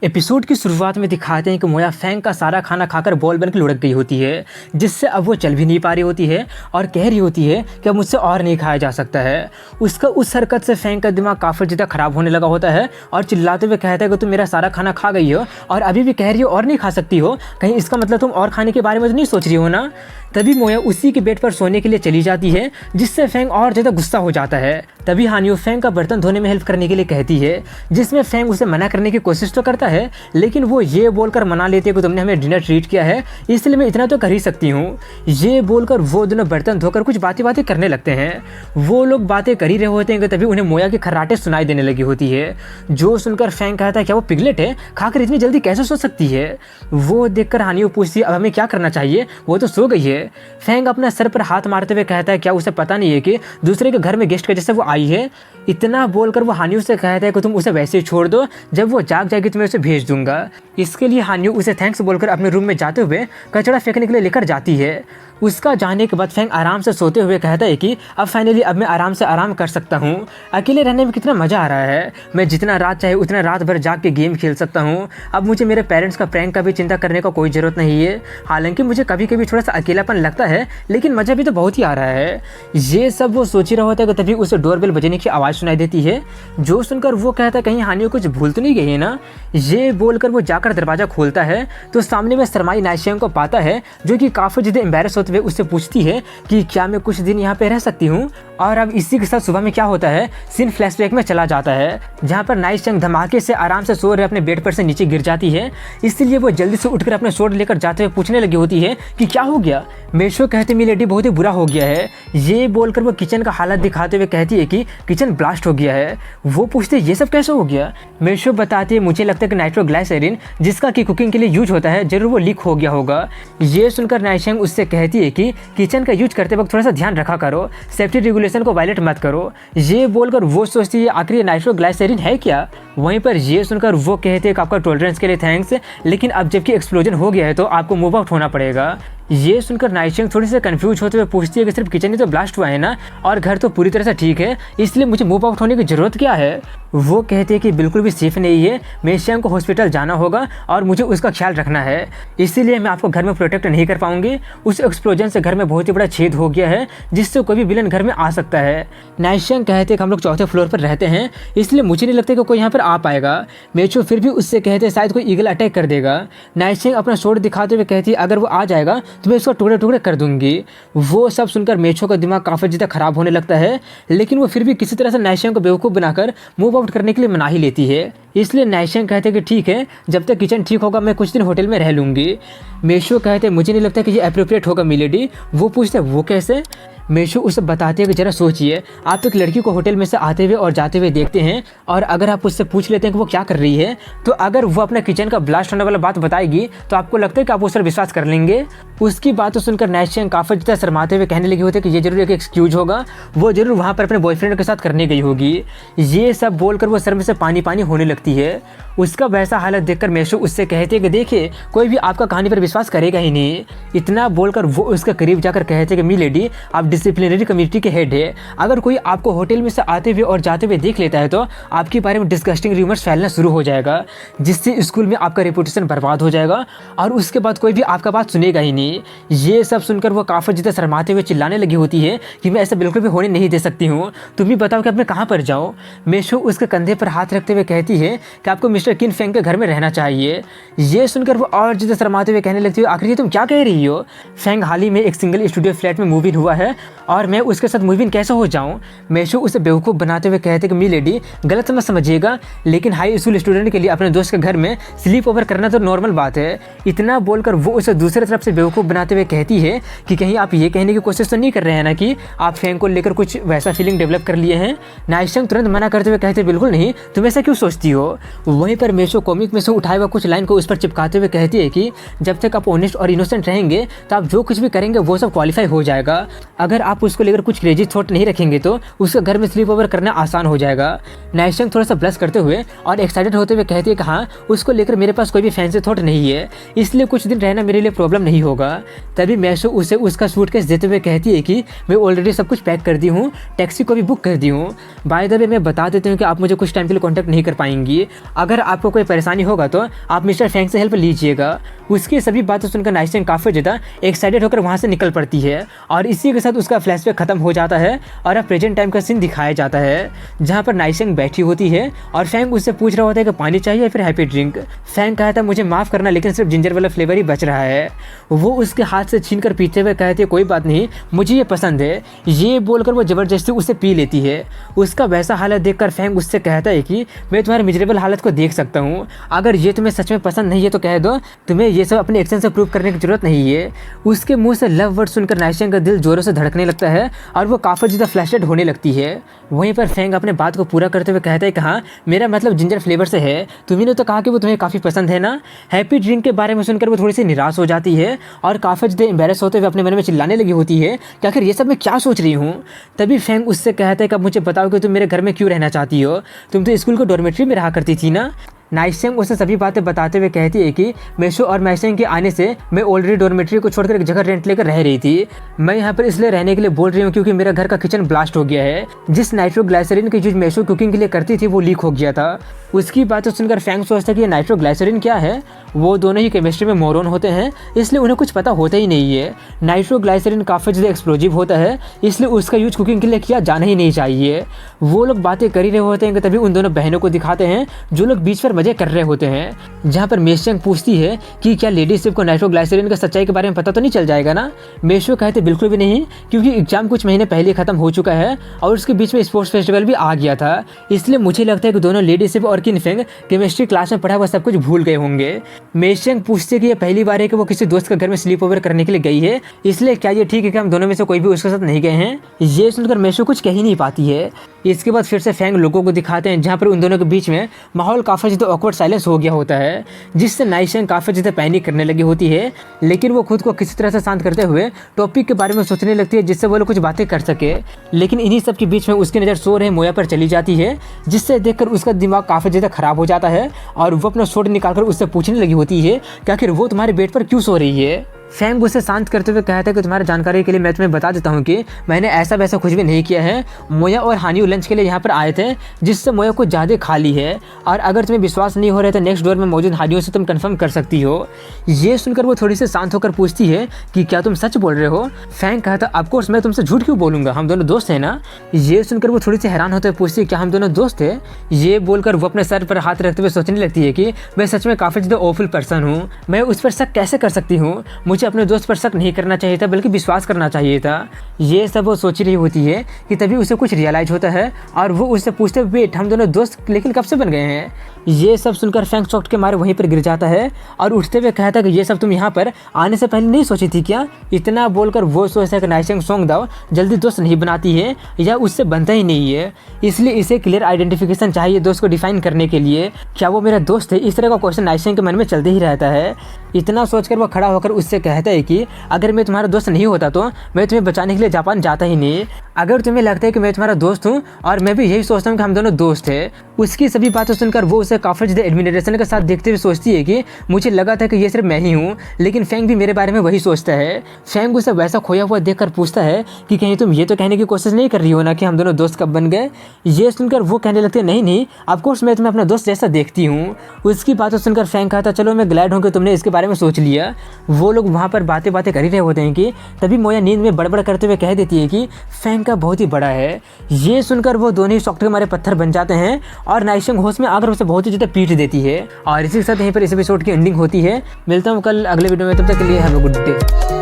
Episode की शुरुआत में दिखाते हैं कि मोया फैंग का सारा खाना खाकर बॉल बनकर लुढ़क गई होती है, जिससे अब वो चल भी नहीं पा रही होती है और कह रही होती है कि अब मुझसे और नहीं खाया जा सकता है। उसका उस हरकत से फैंग का दिमाग काफ़ी ज़्यादा ख़राब होने लगा होता है और चिल्लाते हुए कहता है कि तुम मेरा सारा खाना खा गई हो और अभी भी कह रही हो और नहीं खा सकती हो, कहीं इसका मतलब तुम और खाने के बारे में तो नहीं सोच रही हो ना। तभी मोया उसी के बेड पर सोने के लिए चली जाती है, जिससे फैंग और ज़्यादा गुस्सा हो जाता है। तभी हानियो फैंग का बर्तन धोने में हेल्प करने के लिए कहती है, जिसमें फैंग उसे मना करने की कोशिश तो करता है, लेकिन वो ये बोलकर मना लेती है कि तुमने हमें डिनर ट्रीट किया है इसलिए मैं इतना तो कर ही सकती हूँ। ये बोलकर वो दोनों बर्तन धोकर कुछ बातें करने लगते हैं। वो लोग बातें कर ही रहे होते हैं कि तभी उन्हें मोया की खर्राटे सुनाई देने लगी होती है, जो सुनकर फैंग कहता है क्या वो पिगलेट है, खाकर इतनी जल्दी कैसे सो सकती है। वो देखकर हानियो पूछती है अब हमें क्या करना चाहिए, वो तो सो गई है। फैंग अपना सर पर हाथ मारते हुए कहता है क्या उसे पता नहीं है कि दूसरे के घर में गेस्ट के जैसे वो आई है। इतना बोलकर वो हानियो से कहता है कि तुम उसे वैसे ही छोड़ दो, जब वो जाग जाएगी तो मैं उसे भेज दूंगा। इसके लिए हानियो उसे थैंक्स बोलकर अपने रूम में जाते हुए कचरा फेंकने के लिए लेकर जाती है। उसका जाने के बाद फैंग आराम से सोते हुए कहता है कि अब फाइनली अब मैं आराम से आराम कर सकता हूँ। अकेले रहने में कितना मज़ा आ रहा है, मैं जितना रात चाहे उतना रात भर जाग के गेम खेल सकता हूँ। अब मुझे मेरे पेरेंट्स का प्रैंक का भी चिंता करने का कोई ज़रूरत नहीं है। हालांकि मुझे कभी कभी थोड़ा सा अकेलापन लगता है, लेकिन मज़ा भी तो बहुत ही आ रहा है। ये सब वो सोच ही रहा होता है कि तभी उसे डोरबेल बजने की आवाज़ सुनाई देती है, जो सुनकर वो कहता है कहीं हानियो कुछ भूल तो नहीं गई है ना। ये बोलकर वो जाकर दरवाज़ा खोलता है तो सामने में शर्माई नाइशियांग को पाता है, जो कि काफ़ी ज़्यादा एम्बैरस होते हुए उससे पूछती है कि क्या मैं कुछ दिन यहाँ पे रह सकती हूँ। और अब इसी के साथ सुबह में क्या होता है, सीन फ्लैशबैक में चला जाता है, जहाँ पर नाइशियांग धमाके से आराम से सो रहे अपने बेड पर से नीचे गिर जाती है। इसलिए वो जल्दी से उठकर अपने शॉट लेकर जाते हुए पूछने लगी होती है कि क्या हो गया। मेशो कहते मिलेडी बहुत ही बुरा हो गया है। ये बोलकर वो किचन का हालत दिखाते हुए कहती है कि किचन ब्लास्ट हो गया है। वो पूछते ये सब कैसे हो गया। मेशो बताती है मुझे लगता है कि नाइट्रोग्लाइसरीन जिसका कि कुकिंग के लिए यूज होता है जरूर वो लीक हो गया होगा। ये सुनकर नाइशियांग उससे कहती है कि किचन का यूज करते वक्त थोड़ा सा ध्यान रखा करो, सेफ्टी रेगुलेशन को वायलेट मत करो। ये बोलकर वो सोचती है आखिर ये नाइट्रोग्लाइसरीन है क्या। वहीं पर ये सुनकर वो कहते हैं कि आपका टॉलरेंस के लिए थैंक्स, लेकिन अब जबकि एक्सप्लोजन हो गया है तो आपको मूव आउट होना पड़ेगा। ये सुनकर नाइशियांग थोड़ी सी कंफ्यूज होते हुए पूछती है कि सिर्फ किचन ही तो ब्लास्ट हुआ है ना, और घर तो पूरी तरह से ठीक है, इसलिए मुझे मूव आउट होने की ज़रूरत क्या है। वो कहते हैं कि बिल्कुल भी सेफ नहीं है, मेशियांग को हॉस्पिटल जाना होगा और मुझे उसका ख्याल रखना है, इसीलिए मैं आपको घर में प्रोटेक्ट नहीं कर पाऊंगी। उस एक्सप्लोजन से घर में बहुत ही बड़ा छेद हो गया है, जिससे कोई भी विलन घर में आ सकता है। नाइशियांग कहते हैं कि हम लोग चौथे फ्लोर पर रहते हैं, इसलिए मुझे नहीं लगता कि कोई यहाँ पर आ पाएगा। मेशो फिर भी उससे कहते हैं शायद कोई ईगल अटैक कर देगा। नाइशियांग अपना शॉट दिखाते हुए कहती है अगर वो आ जाएगा तो मैं उसको टुकड़े टुकड़े कर दूंगी। वो सब सुनकर मेशो का दिमाग काफ़ी ज़्यादा खराब होने लगता है, लेकिन वो फिर भी किसी तरह से नाइशियांग को बेवकूफ़ बनाकर मूव आउट करने के लिए मना ही लेती है। इसलिए नाइशियांग कहते हैं कि ठीक है, जब तक किचन ठीक होगा मैं कुछ दिन होटल में रह लूँगी। मेशो कहते हैं मुझे नहीं लगता कि ये अप्रोप्रिएट होगा मिलेडी। वो पूछते हैं वो कैसे। मेशो उसे बताते हैं कि जरा सोचिए, आप एक लड़की को होटल में से आते हुए और जाते हुए देखते हैं, और अगर आप उससे पूछ लेते हैं कि वो क्या कर रही है, तो अगर वो अपने किचन का ब्लास्ट होने वाला बात बताएगी तो आपको लगता है कि आप उस पर विश्वास कर लेंगे। उसकी बातों सुनकर नाइशियांग काफ़ी ज़्यादा शर्माते हुए कहने लगी होती है कि ये जरूर एक एक्सक्यूज होगा, वो जरूर वहाँ पर अपने बॉयफ्रेंड के साथ करने गई होगी। ये सब बोलकर वो सर में से पानी पानी होने लगती है। उसका वैसा हालत देखकर मेशो उससे कहते हैं कि देखिए कोई भी आपका कहानी पर विश्वास करेगा ही नहीं। इतना बोलकर वो उसके करीब जाकर कहते हैं कि मिलेडी आप डिसिप्लिनरी कमेटी के हेड है, अगर कोई आपको होटल में से आते हुए और जाते हुए देख लेता है तो आपके बारे में डिस्गस्टिंग रूमर्स फैलना शुरू हो जाएगा, जिससे स्कूल में आपका रेपुटेशन बर्बाद हो जाएगा और उसके बाद कोई भी आपका बात सुनेगा ही नहीं। ये सब सुनकर वो काफ़ी ज़्यादा शर्माते हुए चिल्लाने लगी होती है कि मैं ऐसा बिल्कुल भी होने नहीं दे सकती हूँ, तुम ही बताओ कि अब मैं कहाँ पर जाऊँ। मेशो उसके कंधे पर हाथ रखते हुए कहती है कि आपको मिस्टर किन फैंग के घर में रहना चाहिए। ये सुनकर वो और ज़्यादा शर्माते हुए कहने लगती है आखिर तुम क्या कह रही हो। फैंग हाल ही में एक सिंगल स्टूडियो फ्लैट में मूव इन हुआ है और मैं उसके साथ मूव इन कैसे हो जाऊँ। मेशो उसे बेवकूफ़ बनाते हुए कहते कि मिलेडी गलत मत समझिएगा, लेकिन हाई स्कूल स्टूडेंट के लिए अपने दोस्त के घर में स्लीप ओवर करना तो नॉर्मल बात है। इतना बोलकर वो उसे दूसरी तरफ से बेवकूफ़ बनाते हुए कहती है कि कहीं आप ये कहने की कोशिश तो नहीं कर रहे हैं ना कि आप फैंग को लेकर कुछ वैसा फीलिंग डेवलप कर लिए हैं। नाइशियांग तुरंत मना करते हुए कहते बिल्कुल नहीं, तुम ऐसा क्यों सोचती हो। वहीं पर मेशो कॉमिक में से उठाए हुआ कुछ लाइन को उस पर चिपकाते हुए कहती है कि जब तक आप ऑनेस्ट और इनोसेंट रहेंगे तो आप जो कुछ भी करेंगे वो सब क्वालिफाई हो जाएगा। अगर आप उसको लेकर कुछ क्रेजी थॉट नहीं रखेंगे तो उसके घर में स्लीप ओवर करना आसान हो जाएगा। नाइशियांग थोड़ा सा ब्लश करते हुए और एक्साइटेड होते हुए कहती है कि हाँ, उसको लेकर मेरे पास कोई भी फैंसी थॉट नहीं है, इसलिए कुछ दिन रहना मेरे लिए प्रॉब्लम नहीं होगा। तभी मेशो उसे उसका सूटकेस देते हुए कहती है कि मैं ऑलरेडी सब कुछ पैक कर दी हूँ, टैक्सी को भी बुक कर दी हूँ। बाय द वे मैं बता देती हूँ कि आप मुझे कुछ टाइम के लिए कॉन्टैक्ट नहीं कर पाएंगी। अगर अगर आपको कोई परेशानी होगा तो आप मिस्टर फेंग से हेल्प लीजिएगा। उसकी सभी बातें सुनकर नाइसेंग काफ़ी ज़्यादा एक्साइटेड होकर वहाँ से निकल पड़ती है और इसी के साथ उसका फ्लैशबैक खत्म हो जाता है और अब प्रेजेंट टाइम का सीन दिखाया जाता है जहाँ पर नाइसेंग बैठी होती है और फेंग उससे पूछ रहा होता है कि पानी चाहिए या फिर हैप्पी ड्रिंक। फेंग कहता है मुझे माफ़ करना लेकिन सिर्फ जिंजर वाला फ्लेवर ही बच रहा है। वो उसके हाथ से छीन कर पीते हुए कहती है कोई बात नहीं, मुझे ये पसंद है। ये बोलकर वो ज़बरदस्ती उसे पी लेती है। उसका वैसा हालत देखकर फेंग उससे कहता है कि मैं तुम्हारी मिजरेबल हालत को देख सकता हूँ, अगर ये तुम्हें सच में पसंद नहीं है तो कह दो, तुम्हें ये सब अपने एक्शन से प्रूव करने की जरूरत नहीं है। उसके मुंह से लव वर्ड सुनकर नाइसेंग का दिल जोरों से धड़कने लगता है और वो काफ़ी ज़्यादा फ्लैशलाइट होने लगती है। वहीं पर फेंग अपने बात को पूरा करते हुए कहता है कि हाँ मेरा मतलब जिंजर फ्लेवर से है, तुम्ही ने तो कहा कि वो तुम्हें काफ़ी पसंद है ना। हैप्पी ड्रिंक के बारे में सुनकर वो थोड़ी सी निराश हो जाती है और काफ़ी ज़्यादा एम्बेरस होते हुए अपने मन में चिल्लाने लगी होती है कि आखिर ये सब मैं क्या सोच रही हूँ। तभी फेंग उससे कहता है कि अब मुझे बताओ कि तुम मेरे घर में क्यों रहना चाहती हो, तुम तो स्कूल को डॉर्मेट्री में रहा करती थी ना। नाइसेंग उसे सभी बातें बताते हुए कहती है कि मेशो और मैसेंग के आने से मैं ऑलरेडी डॉर्मेट्री को छोड़कर एक जगह रेंट लेकर रह रही थी। मैं यहाँ पर इसलिए रहने के लिए बोल रही हूँ क्योंकि मेरा घर का किचन ब्लास्ट हो गया है। जिस नाइट्रोग्लाइसरीन की यूज मेशो कुकिंग के लिए करती थी वो लीक हो गया था। उसकी बातें सुनकर फेंग सोचता है कि ये नाइट्रोग्लाइसरीन क्या है। वो दोनों ही केमिस्ट्री में मोरन होते हैं इसलिए उन्हें कुछ पता होता ही नहीं है। नाइट्रोग्लाइसरीन काफ़ी ज़्यादा एक्सप्लोजिव होता है इसलिए उसका यूज कुकिंग के लिए किया जाना ही नहीं चाहिए। वो लोग बातें कर ही रहे होते हैं कि तभी उन दोनों बहनों को दिखाते हैं जो लोग बीच पर मजे कर रहे होते हैं। जहाँ पर मेशेंग पूछती है कि क्या लेडी सिर्फ को नाइट्रोग्लाइसरीन का सच्चाई के बारे में पता तो नहीं चल जाएगा ना। मेशो कहते बिल्कुल भी नहीं क्योंकि एग्जाम कुछ महीने पहले खत्म हो चुका है और उसके बीच में स्पोर्ट्स फेस्टिवल भी आ गया था, इसलिए मुझे लगता है कि दोनों लेडी सिर्फ और किनफेंग केमिस्ट्री क्लास में पढ़ा हुआ सब कुछ भूल गए होंगे। मेशेंग पूछते कि यह पहली बार है कि वो किसी दोस्त के घर में स्लीप ओवर करने के लिए गई है, इसलिए क्या ये ठीक है कि हम दोनों में से कोई भी उसके साथ नहीं गए हैं। ये सुनकर मेशो कुछ कह ही नहीं पाती है। इसके बाद फिर से फेंग लोगों को दिखाते हैं जहाँ पर उन दोनों के बीच में माहौल काफ़ी ज़्यादा ऑकवर्ड साइलेंस हो गया होता है जिससे नाइसेंग काफ़ी ज़्यादा पैनिक करने लगी होती है, लेकिन वो खुद को किसी तरह से शांत करते हुए टॉपिक के बारे में सोचने लगती है जिससे वो लोग कुछ बातें कर सके। लेकिन इन्हीं सब के बीच में उसकी नज़र सो रहे मोया पर चली जाती है जिससे देखकर उसका दिमाग काफ़ी ज़्यादा खराब हो जाता है और वो अपना शॉट निकालकर उससे पूछने लगी होती है कि आखिर वो तुम्हारे बेड पर क्यों सो रही है। फेंग उसे शांत करते हुए कहता है कि तुम्हारी जानकारी के लिए मैं तुम्हें बता देता हूँ कि मैंने ऐसा वैसा कुछ भी नहीं किया है। मोया और हानियो लंच के लिए यहाँ पर आए थे जिससे मोया कुछ ज़्यादा खाली है और अगर तुम्हें विश्वास नहीं हो रहा है तो नेक्स्ट डोर में मौजूद हानियो से तुम कंफर्म कर सकती हो। ये सुनकर वो थोड़ी सी शांत होकर पूछती है कि क्या तुम सच बोल रहे हो। फेंग कहता ऑफकोर्स मैं तुमसे झूठ क्यों बोलूँगा, हम दोनों दोस्त हैं ना। ये सुनकर वो थोड़ी सी हैरान होते हुए पूछती है क्या हम दोनों दोस्त हैं। ये बोलकर वो अपने सर पर हाथ रखते हुए सोचने लगती है कि मैं सच में काफ़ी ज़्यादा ऑफुल पर्सन हूँ, मैं उस पर शक कैसे कर सकती हूँ। मुझे अपने दोस्त पर शक नहीं करना चाहिए था बल्कि विश्वास करना चाहिए था। ये सब वो सोच रही होती है कि तभी उसे कुछ रियलाइज होता है और वो उससे पूछते वेट हम दोनों दोस्त लेकिन कब से बन गए हैं। ये सब सुनकर फेंग शॉक के मारे वहीं पर गिर जाता है और उठते हुए कहता है कि ये सब तुम यहाँ पर आने से पहले नहीं सोची थी क्या। इतना बोलकर वो सोचता है कि नाइसेंग सोंगदाओ जल्दी दोस्त नहीं बनाती है या उससे बनता ही नहीं है, इसलिए इसे क्लियर आइडेंटिफिकेशन चाहिए दोस्त को डिफाइन करने के लिए। क्या वो मेरा दोस्त है, इस तरह का क्वेश्चन नाइसेंग के मन में चलते ही रहता है। इतना सोचकर वो खड़ा होकर उससे कहता है कि अगर मैं तुम्हारा दोस्त नहीं होता तो मैं तुम्हें बचाने के लिए जापान जाता ही नहीं। अगर तुम्हें लगता है कि मैं तुम्हारा दोस्त हूँ और मैं भी यही सोचता हूँ कि हम दोनों दोस्त हैं। उसकी सभी बातें सुनकर वो उसे काफ़ी ज़्यादा एडमिरेशन के साथ देखते हुए सोचती है कि मुझे लगा था कि ये सिर्फ मैं ही हूँ, लेकिन फेंग भी मेरे बारे में वही सोचता है। फेंग उसे वैसा खोया हुआ देखकर पूछता है कि कहीं तुम ये तो कहने की कोशिश नहीं कर रही हो ना कि हम दोनों दोस्त कब बन गए। ये सुनकर वो कहने लगते नहीं नहीं ऑफकोर्स मैं तुम्हें अपना दोस्त जैसा देखती हूँ। उसकी बातें सुनकर फेंग कहता चलो मैं ग्लैड हूँ कि तुमने इसके बारे में सोच लिया। वो लोग वहाँ पर बातें कर ही रहे होते हैं कि तभी मोया नींद में बड़बड़ करते हुए कह देती है कि फेंग का बहुत ही बड़ा है। ये सुनकर वो दोनों ही शॉक के मारे पत्थर बन जाते हैं और नाइसेंग होश में आकर उसे बहुत ही ज़्यादा पीट देती है और इसी के साथ यहीं पर इस एपिसोड की एंडिंग होती है। मिलता हूँ कल अगले वीडियो में, तब तक के लिए हैव अ गुड डे।